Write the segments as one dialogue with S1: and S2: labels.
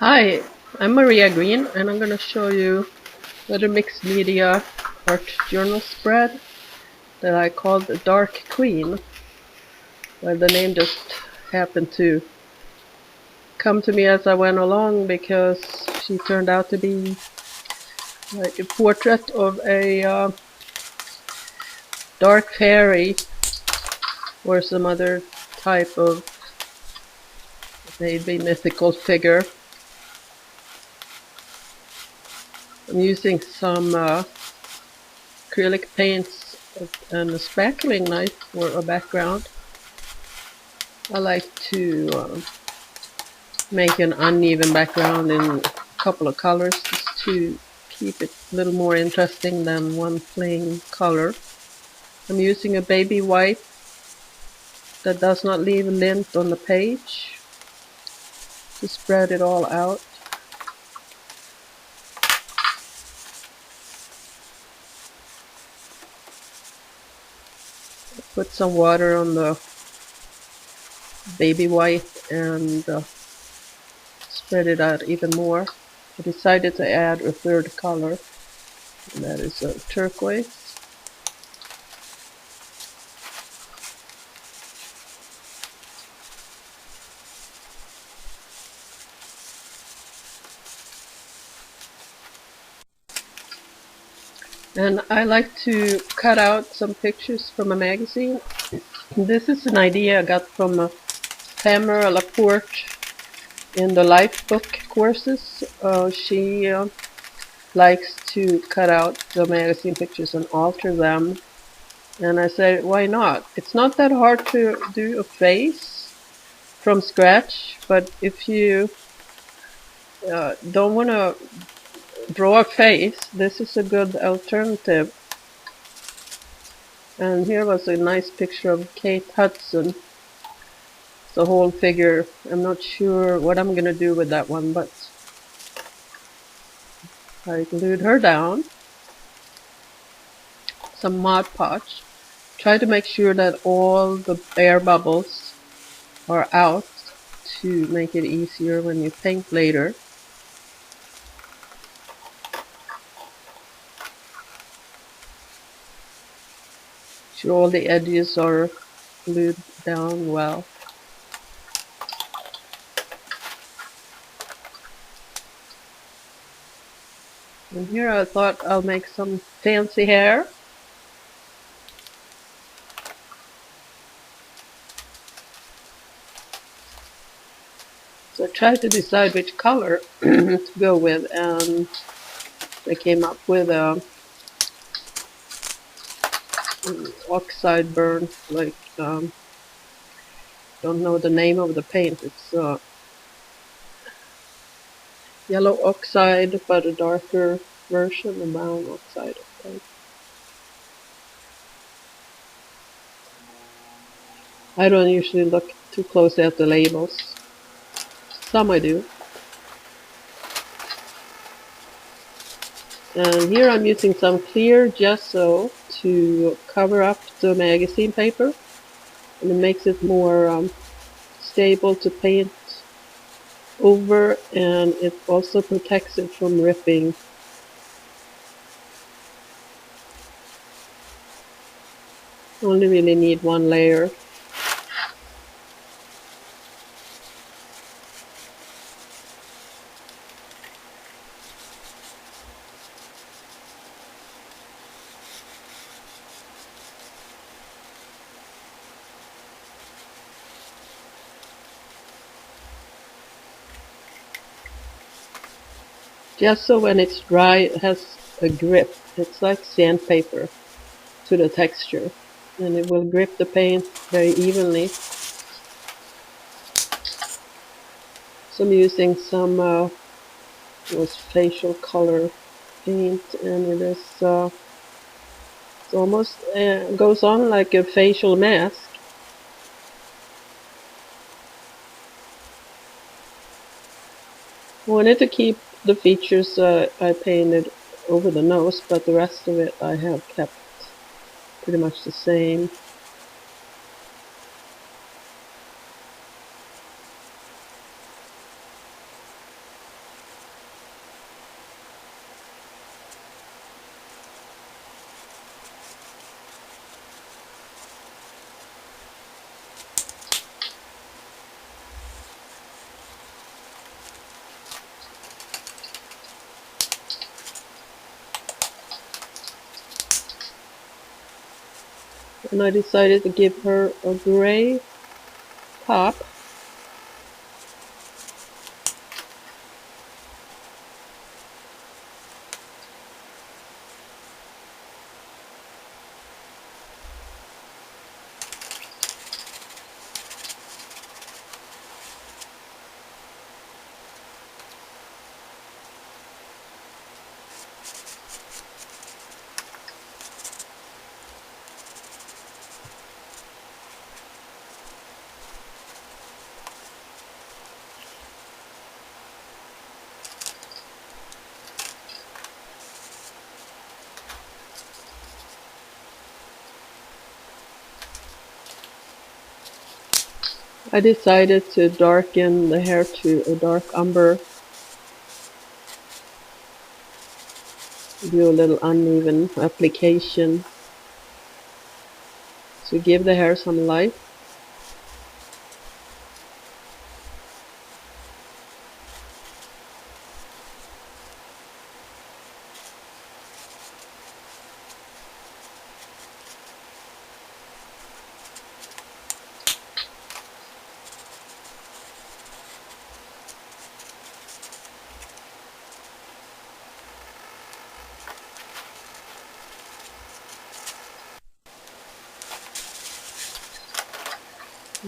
S1: Hi, I'm Maria Green and I'm going to show you another mixed media art journal spread that I called the Dark Queen. Well, the name just happened to come to me as I went along because she turned out to be like a portrait of a dark fairy or some other type of maybe mythical figure. I'm using some acrylic paints and a spackling knife for a background. I like to make an uneven background in a couple of colors just to keep it a little more interesting than one plain color. I'm using a baby white that does not leave a lint on the page to spread it all out. Put some water on the baby white and spread it out even more. I decided to add a third color, and that is a turquoise. And I like to cut out some pictures from a magazine. This is an idea I got from Pamela Laporte in the life book courses. She likes to cut out the magazine pictures and alter them. And I said, why not? It's not that hard to do a face from scratch, but if you don't want to draw a face, this is a good alternative. And here was a nice picture of Kate Hudson. The whole figure. I'm not sure what I'm gonna do with that one, but I glued her down. Some Mod Podge. Try to make sure that all the air bubbles are out to make it easier when you paint later. Sure all the edges are glued down well. And here I thought I'll make some fancy hair. So I tried to decide which color to go with, and I came up with a oxide burn, like don't know the name of the paint. It's yellow oxide, but a darker version, a brown oxide. I don't usually look too closely at the labels. Some I do. And here I'm using some clear gesso to cover up the magazine paper, and it makes it more stable to paint over, and it also protects it from ripping. Only really need one layer. Gesso, when it's dry, has a grip. It's like sandpaper to the texture, and it will grip the paint very evenly. So I'm using some facial color paint, and it is it almost goes on like a facial mask. I wanted to keep the features I painted over the nose, but the rest of it I have kept pretty much the same. and I decided to give her a gray top. I decided to darken the hair to a dark umber, do a little uneven application to give the hair some life.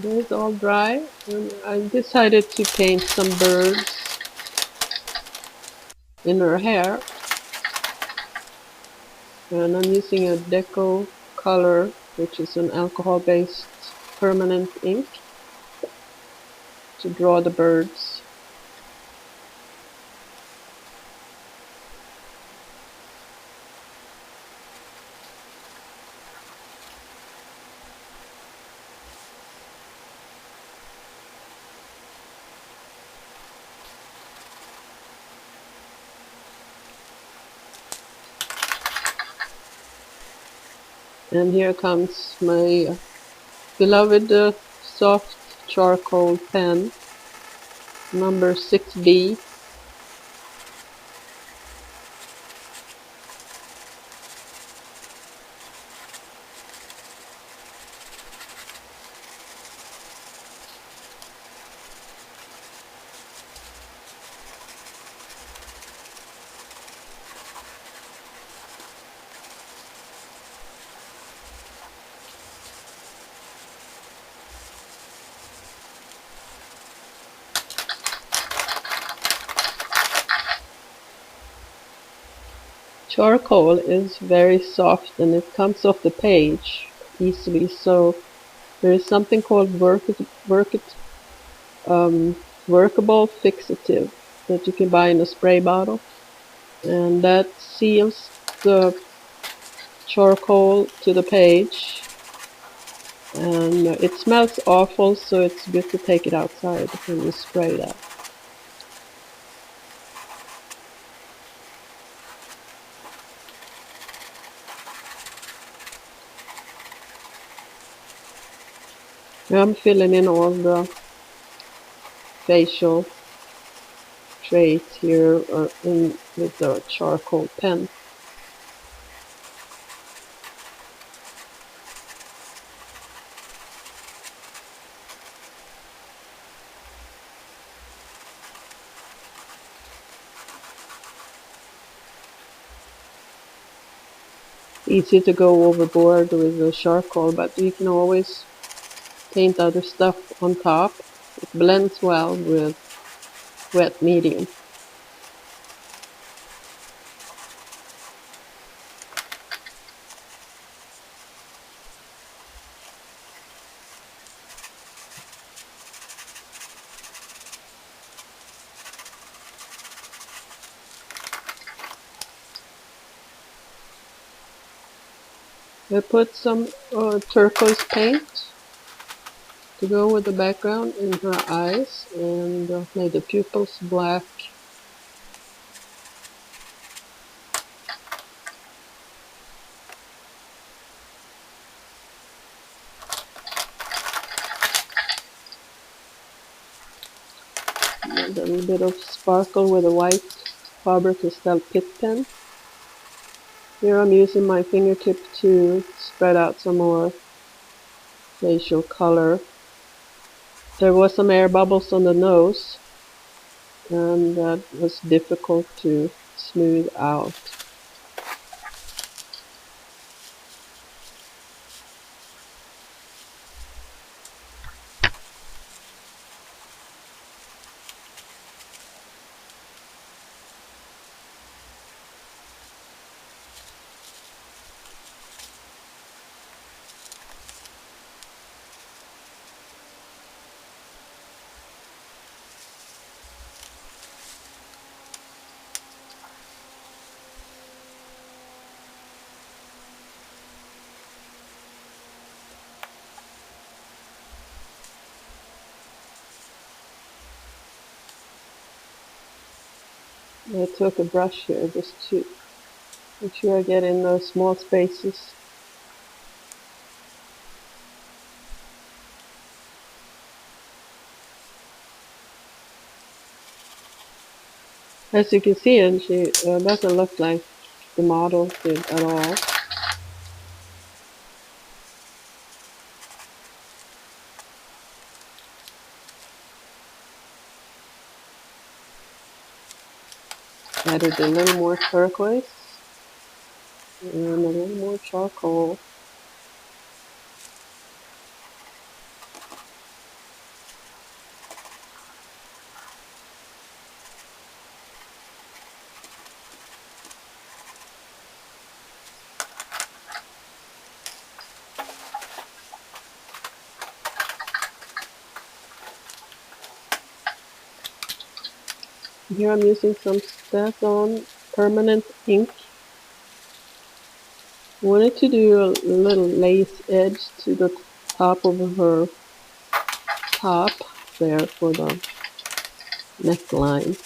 S1: It's all dry, and I decided to paint some birds in her hair, and I'm using a Deco color, which is an alcohol-based permanent ink, to draw the birds. And here comes my beloved soft charcoal pen, number 6B. Charcoal is very soft and it comes off the page easily, so there is something called workable fixative that you can buy in a spray bottle, and that seals the charcoal to the page, and it smells awful, so it's good to take it outside when you spray that. I'm filling in all the facial traits here in with the charcoal pen. Easy to go overboard with the charcoal, but you can always paint other stuff on top. It blends well with wet medium. I put some turquoise paint to go with the background in her eyes, and made the pupils black. And a little bit of sparkle with a white Faber-Castell Pitt pen. Here I'm using my fingertip to spread out some more facial color. There was some air bubbles on the nose, and that was difficult to smooth out. I took a brush here just to make sure I get in those small spaces. As you can see, and she doesn't look like the model did at all. Added a little more turquoise and a little more charcoal. Here I'm using some StazOn permanent ink. I wanted to do a little lace edge to the top of her top there for the neckline.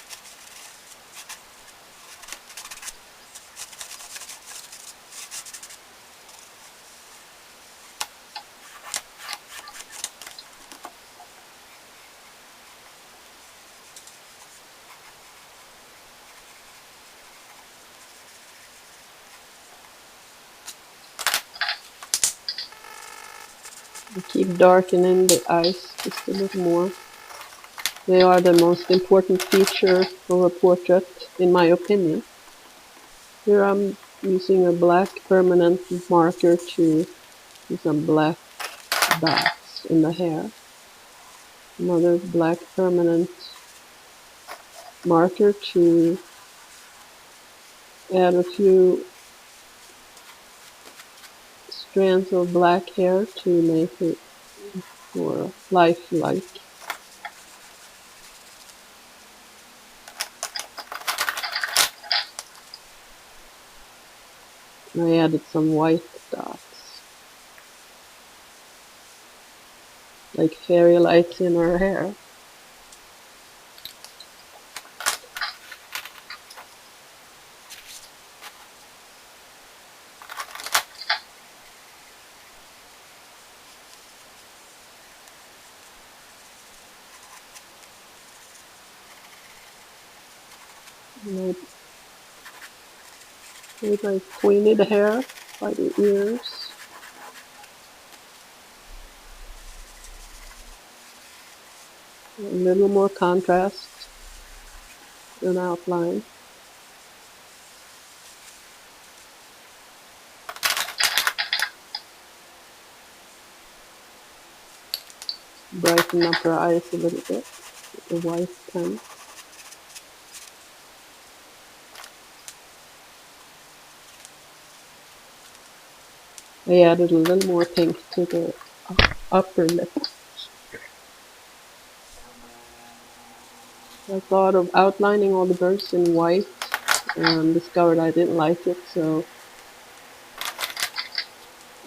S1: I keep darkening the eyes just a little more. They are the most important feature of a portrait, in my opinion. Here I'm using a black permanent marker to do some black dots in the hair. Another black permanent marker to add a few strands of black hair to make it more lifelike. I added some white dots, like fairy lights in her hair. And I pointed the hair by the ears. A little more contrast and outline. Brighten up her eyes a little bit with the white pen. I added a little more pink to the upper lip. I thought of outlining all the birds in white and discovered I didn't like it, so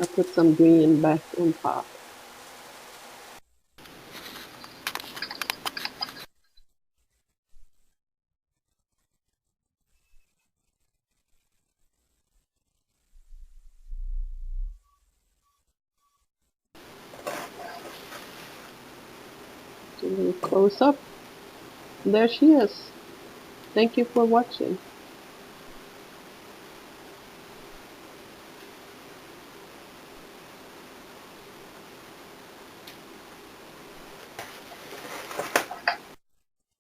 S1: I put some green back on top. Do a little close up. There she is. Thank you for watching.